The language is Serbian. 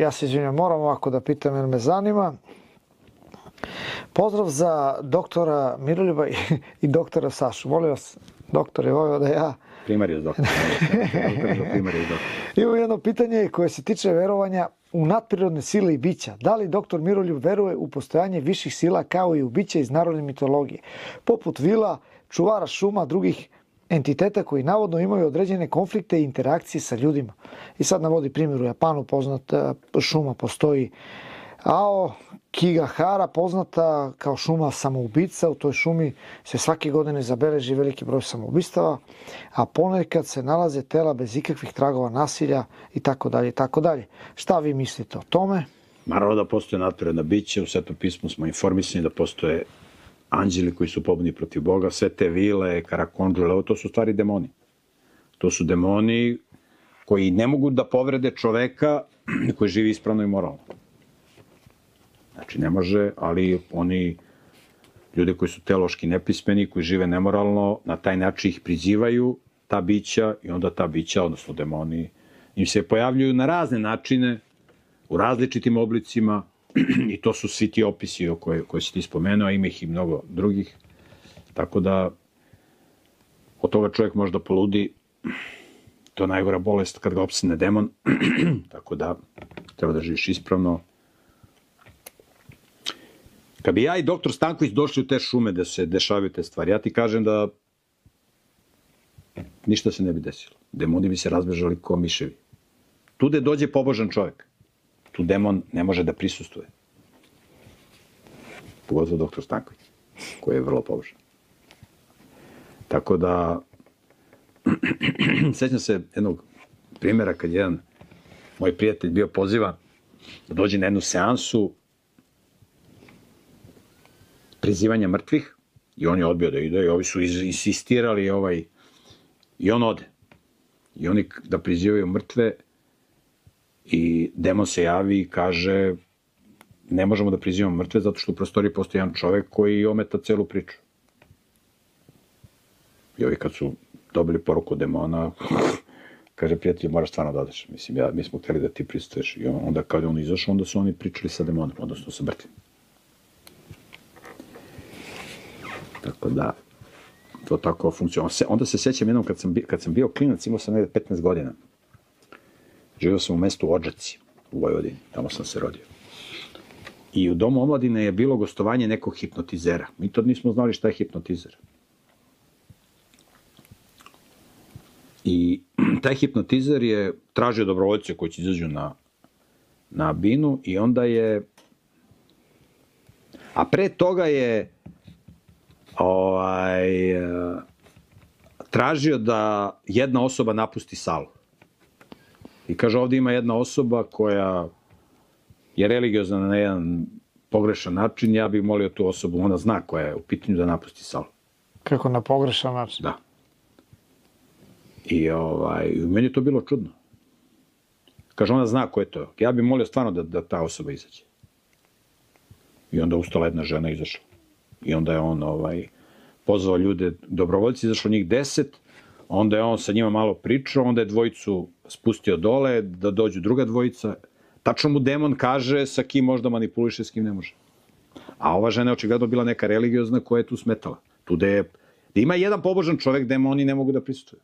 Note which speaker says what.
Speaker 1: ja se izvinjam, moram ovako da pitam jer me zanima. Pozdrav za doktora Miroljuba i doktora Sašu. Molim vas, doktor je volio da ja...
Speaker 2: Primarijus doktor.
Speaker 1: Imamo jedno pitanje koje se tiče verovanja u nadprirodne sile i bića. Da li doktor Miroljub veruje u postojanje viših sila kao i u bića iz narodne mitologije, poput vila, čuvara šuma, drugih entiteta koji navodno imaju određene konflikte i interakcije sa ljudima? I sad navodi primjer u Japanu, poznata šuma postoji Ao Kigahara, poznata kao šuma samoubica. U toj šumi se svake godine zabeleži veliki broj samoubistava, a ponekad se nalaze tela bez ikakvih tragova nasilja i tako dalje i tako dalje. Šta vi mislite o tome?
Speaker 2: Naravno da postoje nadprirodna bića, u Svetom pismu smo informisani da postoje anđeli koji su pobuni protiv Boga, sve te vile, karakondžule, to su stvari demoni. To su demoni koji ne mogu da povrede čoveka koji živi ispravno i moralno. Znači, ne može, ali oni, ljudi koji su teološki nepismeni, koji žive nemoralno, na taj način ih prizivaju, ta bića, i onda ta bića, odnosno demoni, im se pojavljuju na razne načine, u različitim oblicima, i to su svi ti opisi koje si ti spomenuo, a ima ih i mnogo drugih. Tako da, od toga čovjek može da poludi, to je najgora bolest kad ga opsine demon, tako da treba da živiš ispravno. Kad bi ja i doktor Stanković došli u te šume da se dešavaju te stvari, ja ti kažem da ništa se ne bi desilo. Demoni bi se razbežali kao miševi. Tu gde dođe pobožan čovjek, tu demon ne može da prisustuje. Pogotovo doktor Stanković, koji je vrlo pobožan. Tako da, sećam se jednog primjera kad jedan moj prijatelj bio pozivan da dođe na jednu seansu prizivanja mrtvih, i on je odbio da ide, i ovi su insistirali, i on ode. I oni da prizivaju mrtve, i demon se javi i kaže, ne možemo da prizivamo mrtve zato što u prostoriji postoji jedan čovek koji ometa celu priču. I ovi kad su dobili poruku demona, kaže, prijatelj, moraš stvarno da odeš. Mislim, mi smo hteli da ti pristoješ. I onda kada je on izašao, onda su oni pričali sa demonom, odnosno sa mrtvim. Tako da, to tako funkcionuje. Onda se sećam jednom kad sam bio klinac, imao sam negde 15 godina. Živio sam u mestu Odžaci, u Vojvodini, tamo sam se rodio. I u domu omladine je bilo gostovanje nekog hipnotizera. Mi tad nismo znali šta je hipnotizer. I taj hipnotizer je tražio dobrovoljce koji će izađu na binu, i onda je... A pre toga je tražio da jedna osoba napusti salu. I kaže, ovde ima jedna osoba koja je religiozna na jedan pogrešan način, ja bih molio tu osobu, ona zna koja je u pitanju, da napusti salu.
Speaker 1: Kako na pogrešan način?
Speaker 2: Da. I meni je to bilo čudno. Kaže, ona zna ko je to. Ja bih molio stvarno da ta osoba izađe. I onda ustala jedna žena i izašla. I onda je on pozvao ljude, dobrovoljci, izašlo njih 10, onda je on sa njima malo pričao, onda je dvojicu spustio dole, da dođu druga dvojica. Tačno mu demon kaže sa kim može da manipuliše, s kim ne može. A ova žena je očigledno bila neka religiozna koja je tu smetala. Tu gde ima jedan pobožan čovek, demoni ne mogu da prisutuju.